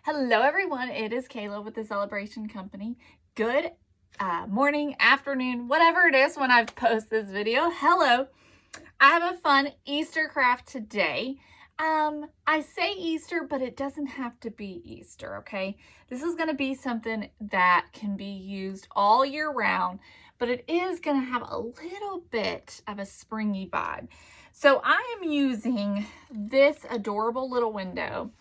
Hello everyone, it is Kayla with the Celebration Company. Good morning, afternoon, whatever it is when I post this video. Hello, I have a fun Easter craft today. I say Easter, but it doesn't have to be Easter, okay? This is gonna be something that can be used all year round, but it is gonna have a little bit of a springy vibe. So I am using this adorable little window.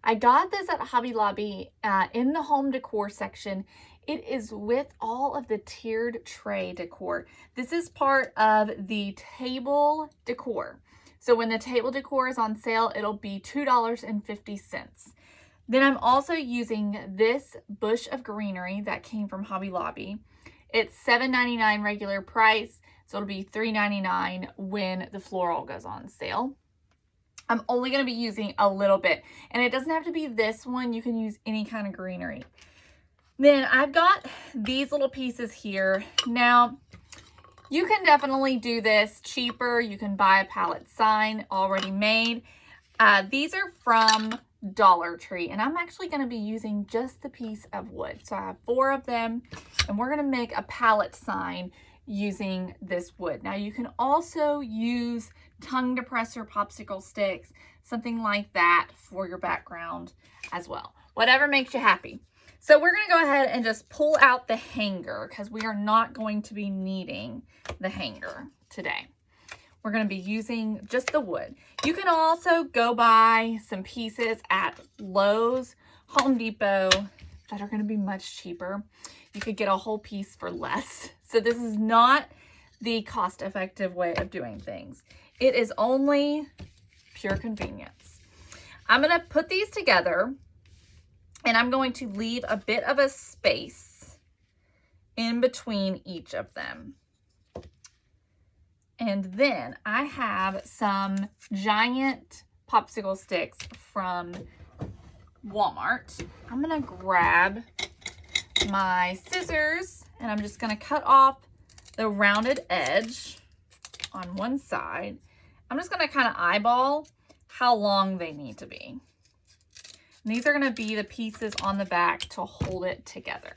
I got this at Hobby Lobby in the home decor section. It is with all of the tiered tray decor. This is part of the table decor. So when the table decor is on sale, it'll be $2.50. Then I'm also using this bush of greenery that came from Hobby Lobby. It's $7.99 regular price, so it'll be $3.99 when the floral goes on sale. I'm only going to be using a little bit, and it doesn't have to be this one. You can use any kind of greenery. Then I've got these little pieces here. Now, you can definitely do this cheaper. You can buy a pallet sign already made. These are from Dollar Tree, and I'm actually going to be using just the piece of wood. So I have 4 of them, and we're going to make a pallet sign using this wood. Now you can also use tongue depressor popsicle sticks, something like that for your background as well. Whatever makes you happy. So we're going to go ahead and just pull out the hanger because we are not going to be needing the hanger today. We're going to be using just the wood. You can also go buy some pieces at Lowe's, Home Depot that are going to be much cheaper. You could get a whole piece for less. So this is not the cost-effective way of doing things. It is only pure convenience. I'm going to put these together, and I'm going to leave a bit of a space in between each of them. And then I have some giant popsicle sticks from Walmart. I'm going to grab my scissors, and I'm just going to cut off the rounded edge on one side. I'm just going to kind of eyeball how long they need to be. And these are going to be the pieces on the back to hold it together.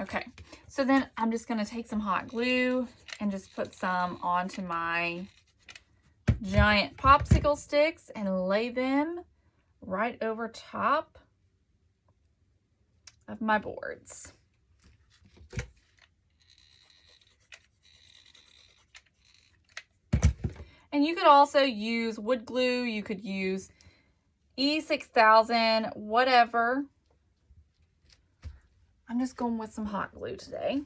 Okay, so then I'm just going to take some hot glue and just put some onto my giant popsicle sticks and lay them right over top of my boards. And you could also use wood glue, you could use E6000, whatever. I'm just going with some hot glue today.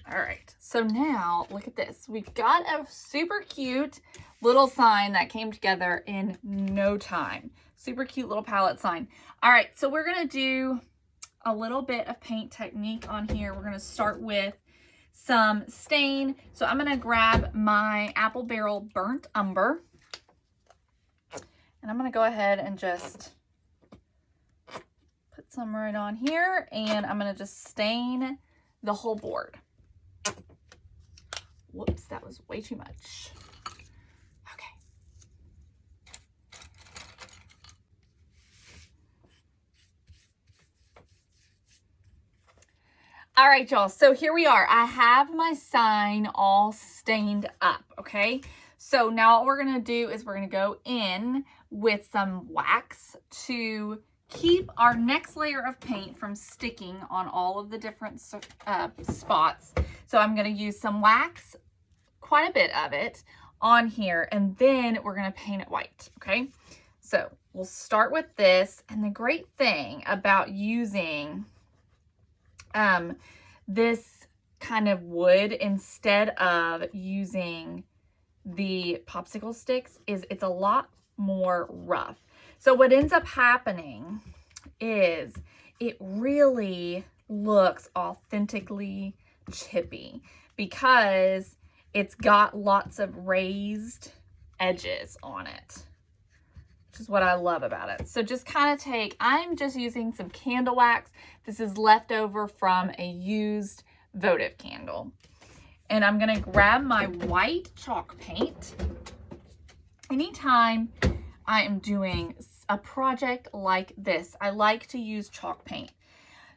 All right, so now look at this. We've got a super cute little sign that came together in no time. Super cute little palette sign. All right, so we're gonna do a little bit of paint technique on here. We're gonna start with some stain. So I'm gonna grab my Apple Barrel Burnt Umber, and I'm gonna go ahead and just put some right on here, and I'm gonna just stain the whole board. Whoops, that was way too much. Okay. All right, y'all, so here we are. I have my sign all stained up, okay? So now what we're gonna do is we're gonna go in with some wax to keep our next layer of paint from sticking on all of the different spots. So I'm gonna use some wax, quite a bit of it, on here, and then we're gonna paint it white, okay? So we'll start with this, and the great thing about using this kind of wood instead of using the popsicle sticks is it's a lot more rough. So what ends up happening is it really looks authentically chippy because it's got lots of raised edges on it, which is what I love about it. So just kind of I'm just using some candle wax. This is leftover from a used votive candle. And I'm gonna grab my white chalk paint. Anytime I am doing a project like this, I like to use chalk paint.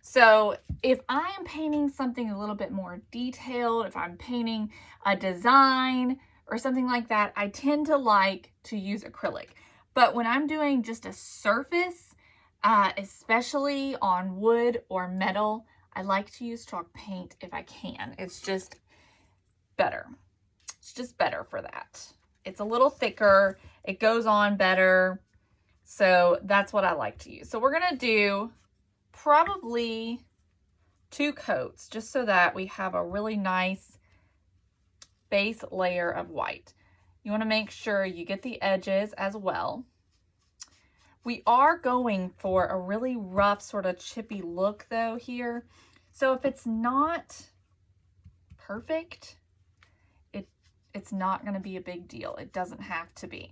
So if I am painting something a little bit more detailed, if I'm painting a design or something like that, I tend to like to use acrylic. But when I'm doing just a surface, especially on wood or metal, I like to use chalk paint if I can. It's just better. It's just better for that. It's a little thicker. It goes on better. So that's what I like to use. So we're going to do probably 2 coats just so that we have a really nice base layer of white. You want to make sure you get the edges as well. We are going for a really rough sort of chippy look though here. So if it's not perfect, it's not going to be a big deal. It doesn't have to be.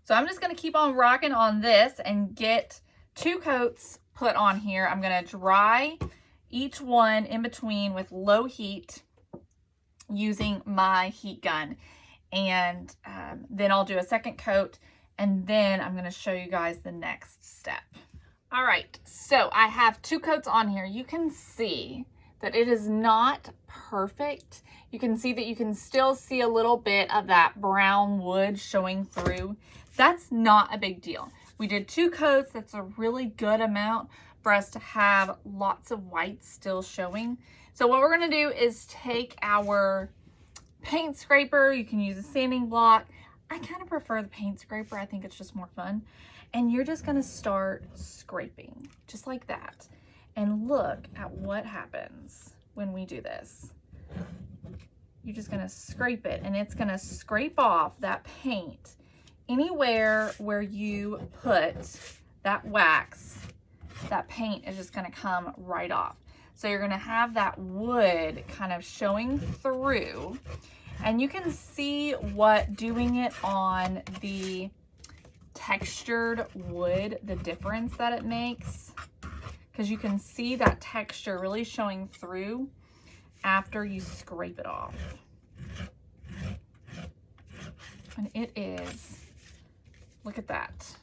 So I'm just going to keep on rocking on this and get 2 coats put on here. I'm going to dry each one in between with low heat using my heat gun. And then I'll do a second coat, and then I'm going to show you guys the next step. All right, so I have 2 coats on here. You can see that it is not perfect. You can see that you can still see a little bit of that brown wood showing through. That's not a big deal. We did 2 coats. That's a really good amount for us to have lots of white still showing. So what we're gonna do is take our paint scraper. You can use a sanding block. I kind of prefer the paint scraper. I think it's just more fun. And you're just gonna start scraping, just like that. And look at what happens when we do this. You're just gonna scrape it, and it's gonna scrape off that paint. Anywhere where you put that wax, that paint is just gonna come right off. So you're gonna have that wood kind of showing through, and you can see what doing it on the textured wood, the difference that it makes, because you can see that texture really showing through after you scrape it off. And it is, look at that.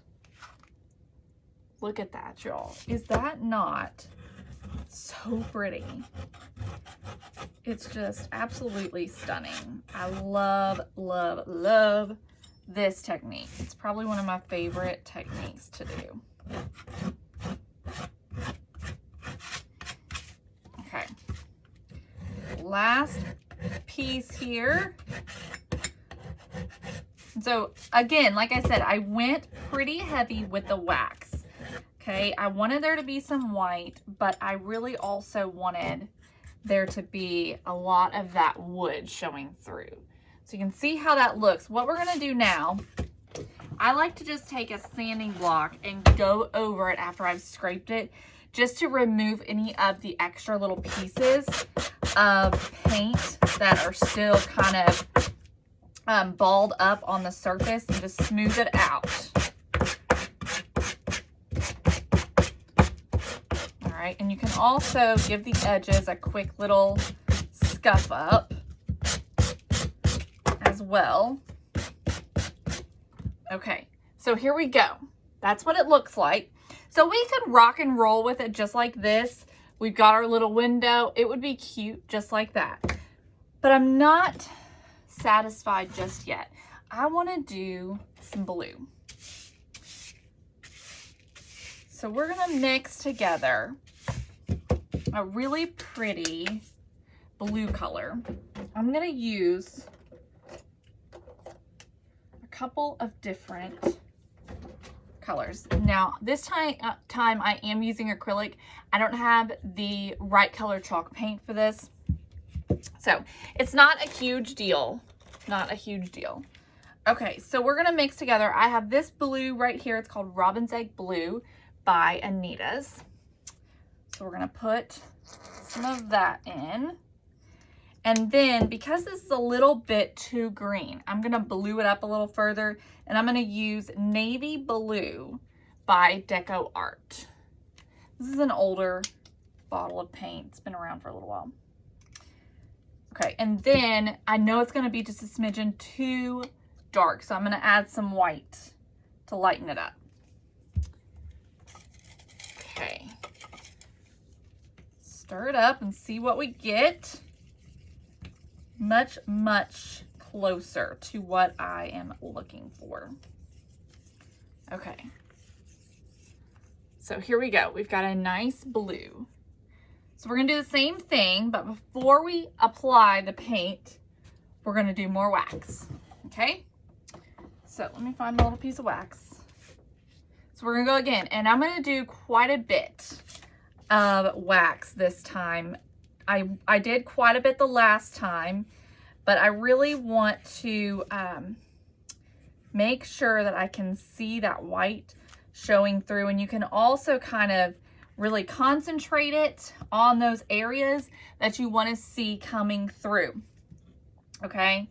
Look at that, y'all. Is that not so pretty? It's just absolutely stunning. I love, love, love this technique. It's probably one of my favorite techniques to do. Okay. Last piece here. So again, like I said, I went pretty heavy with the wax. Okay, I wanted there to be some white, but I really also wanted there to be a lot of that wood showing through. So you can see how that looks. What we're gonna do now, I like to just take a sanding block and go over it after I've scraped it, just to remove any of the extra little pieces of paint that are still kind of balled up on the surface, and just smooth it out. All right, and you can also give the edges a quick little scuff up as well. Okay, so here we go. That's what it looks like. So we could rock and roll with it just like this. We've got our little window. It would be cute just like that. But I'm not satisfied just yet. I want to do some blue. So we're going to mix together a really pretty blue color. I'm going to use a couple of different colors. Now, this time I am using acrylic. I don't have the right color chalk paint for this. So it's not a huge deal. Not a huge deal. Okay, so we're going to mix together. I have this blue right here. It's called Robin's Egg Blue by Anita's. So we're going to put some of that in. And then because this is a little bit too green, I'm gonna blue it up a little further, and I'm gonna use Navy Blue by Deco Art. This is an older bottle of paint. It's been around for a little while. Okay, and then I know it's gonna be just a smidgen too dark, so I'm gonna add some white to lighten it up. Okay. Stir it up and see what we get. Much, much closer to what I am looking for. Okay. So here we go. We've got a nice blue. So we're gonna do the same thing, but before we apply the paint, we're gonna do more wax, okay? So let me find my little piece of wax. So we're gonna go again, and I'm gonna do quite a bit of wax this time. I did quite a bit the last time, but I really want to make sure that I can see that white showing through, and you can also kind of really concentrate it on those areas that you want to see coming through, okay?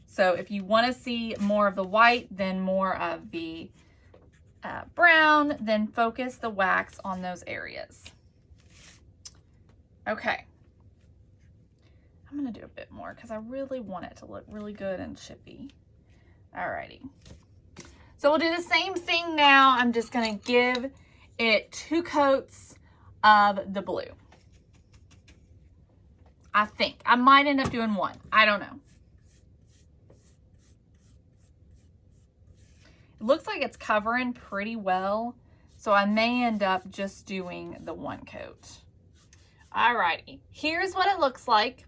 So if you want to see more of the white, then more of the brown, then focus the wax on those areas. Okay. I'm going to do a bit more because I really want it to look really good and chippy. Alrighty. So we'll do the same thing now. I'm just going to give it 2 coats of the blue. I think. I might end up doing 1. I don't know. It looks like it's covering pretty well, so I may end up just doing the 1 coat. Alrighty, here's what it looks like.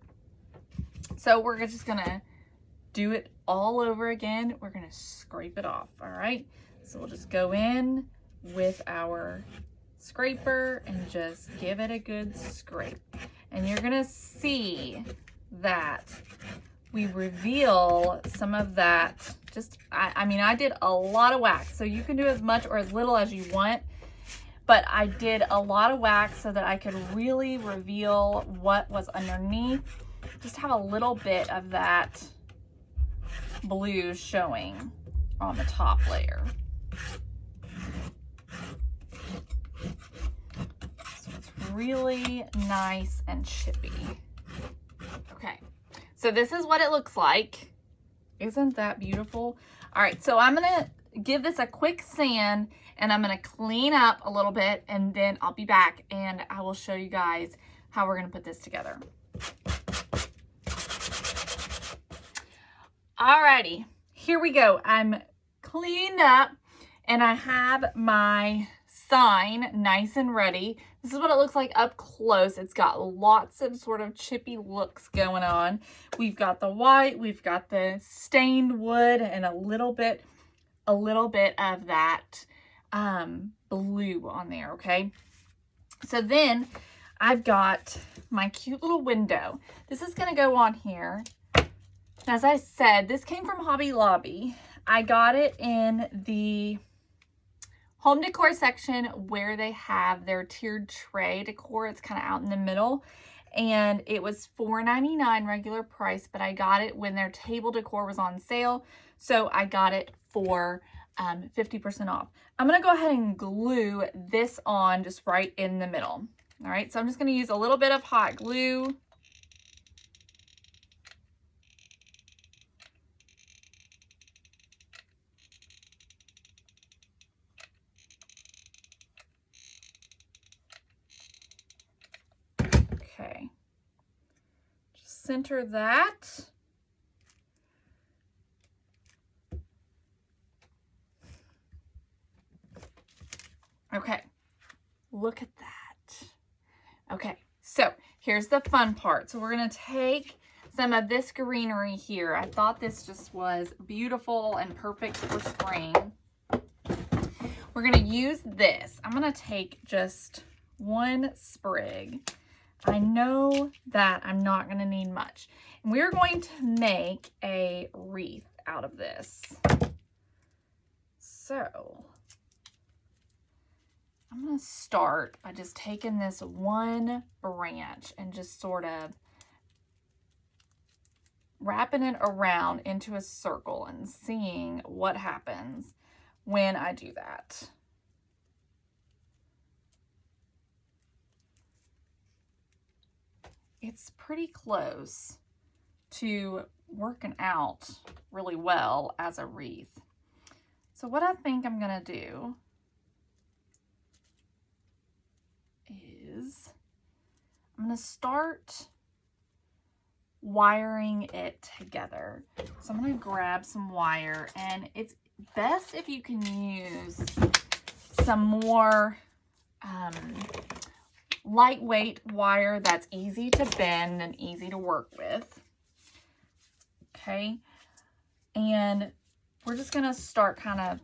So we're just gonna do it all over again. We're gonna scrape it off, all right? So we'll just go in with our scraper and just give it a good scrape. And you're gonna see that we reveal some of that. I mean, I did a lot of wax, so you can do as much or as little as you want, but I did a lot of wax so that I could really reveal what was underneath. Just have a little bit of that blue showing on the top layer. So it's really nice and chippy. Okay, so this is what it looks like. Isn't that beautiful? All right, so I'm gonna give this a quick sand and I'm gonna clean up a little bit, and then I'll be back and I will show you guys how we're gonna put this together. Alrighty, here we go. I'm cleaned up and I have my sign nice and ready. This is what it looks like up close. It's got lots of sort of chippy looks going on. We've got the white, we've got the stained wood, and a little bit of that blue on there, okay? So then I've got my cute little window. This is gonna go on here. As I said, this came from Hobby Lobby. I got it in the home decor section where they have their tiered tray decor. It's kind of out in the middle, and it was $4.99 regular price, but I got it when their table decor was on sale, so I got it for 50% off. I'm gonna go ahead and glue this on just right in the middle. All right, so I'm just gonna use a little bit of hot glue. Okay, just center that. Okay, look at that. Okay, so here's the fun part. So we're gonna take some of this greenery here. I thought this just was beautiful and perfect for spring. We're gonna use this. I'm gonna take just 1 sprig. I know that I'm not gonna need much. And we're going to make a wreath out of this. So I'm going to start by just taking this one branch and just sort of wrapping it around into a circle and seeing what happens when I do that. It's pretty close to working out really well as a wreath. So what I think I'm gonna do is I'm gonna start wiring it together. So I'm gonna grab some wire, and it's best if you can use some more lightweight wire that's easy to bend and easy to work with. Okay, and we're just gonna start kind of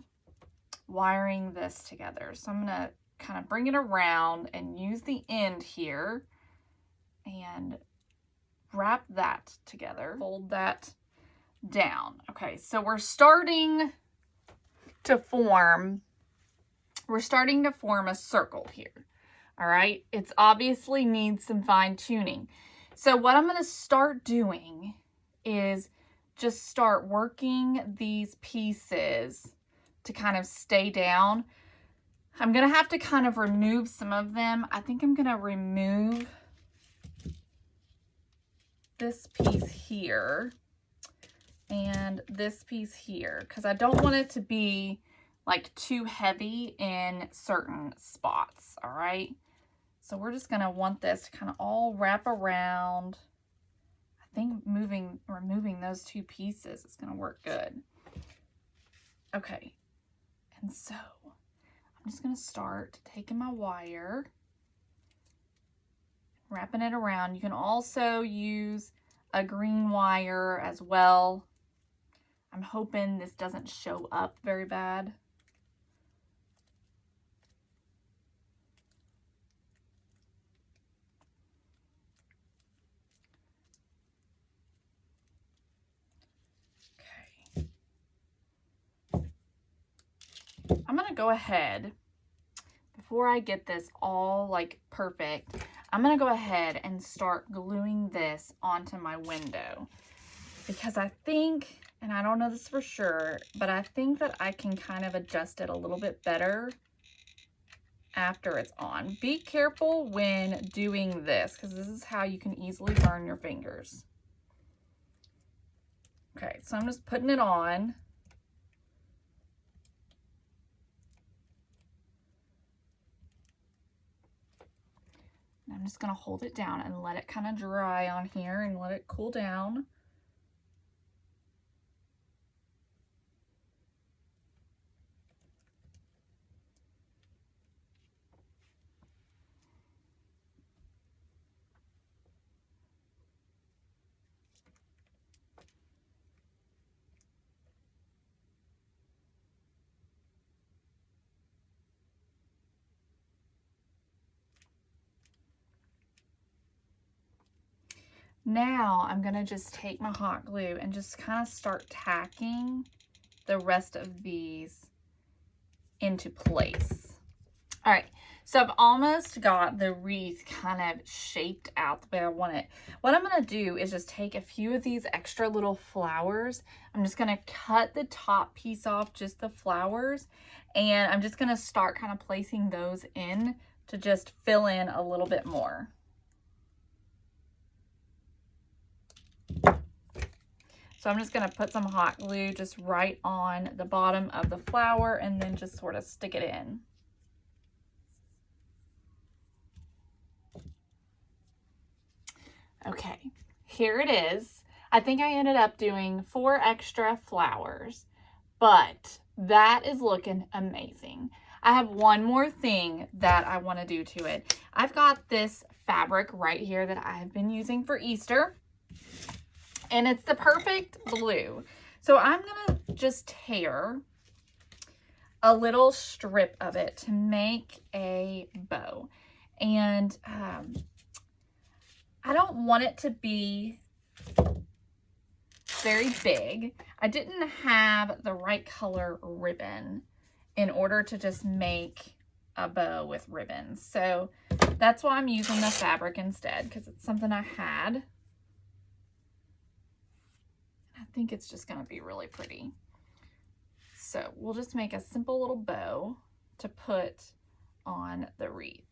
wiring this together. So I'm gonna kind of bring it around and use the end here and wrap that together, fold that down. Okay, so we're starting to form a circle here. All right, it's obviously needs some fine tuning. So what I'm going to start doing is just start working these pieces to kind of stay down. I'm going to have to kind of remove some of them. I think I'm going to remove this piece here and this piece here because I don't want it to be like too heavy in certain spots. All right, so we're just going to want this to kind of all wrap around. I think removing those two pieces is going to work good. Okay, and so I'm just going to start taking my wire, wrapping it around. You can also use a green wire as well. I'm hoping this doesn't show up very bad. Okay. I'm going to go ahead, before I get this all like perfect, I'm going to go ahead and start gluing this onto my window because I think, and I don't know this for sure, but I think that I can kind of adjust it a little bit better after it's on. Be careful when doing this because this is how you can easily burn your fingers. Okay, so I'm just putting it on. I'm just going to hold it down and let it kind of dry on here and let it cool down. Now I'm going to just take my hot glue and just kind of start tacking the rest of these into place. All right, so I've almost got the wreath kind of shaped out the way I want it. What I'm going to do is just take a few of these extra little flowers. I'm just going to cut the top piece off, just the flowers, and I'm just going to start kind of placing those in to just fill in a little bit more. So I'm just going to put some hot glue just right on the bottom of the flower and then just sort of stick it in. Okay, here it is. I think I ended up doing 4 extra flowers, but that is looking amazing. I have one more thing that I want to do to it. I've got this fabric right here that I have been using for Easter, and it's the perfect blue. So I'm going to just tear a little strip of it to make a bow. And I don't want it to be very big. I didn't have the right color ribbon in order to just make a bow with ribbons. So that's why I'm using the fabric instead, because it's something I had. I think it's just going to be really pretty. So we'll just make a simple little bow to put on the wreath.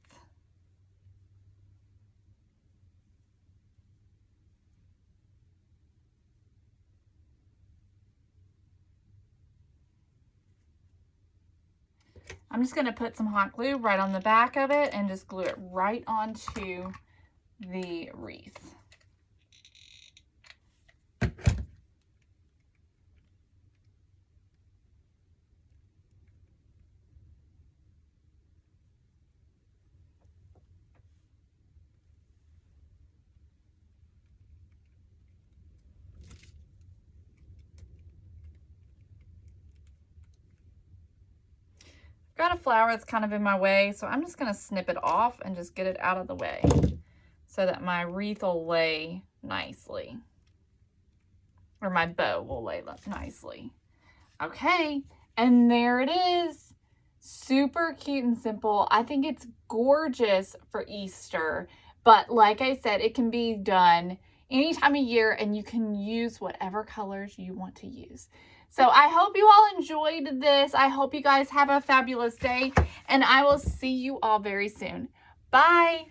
I'm just going to put some hot glue right on the back of it and just glue it right onto the wreath. Got a flower that's kind of in my way, so I'm just going to snip it off and just get it out of the way so that my wreath will lay nicely, or my bow will lay nicely. Okay, and there it is. Super cute and simple. I think it's gorgeous for Easter, but like I said, it can be done any time of year and you can use whatever colors you want to use. So I hope you all enjoyed this. I hope you guys have a fabulous day, and I will see you all very soon. Bye.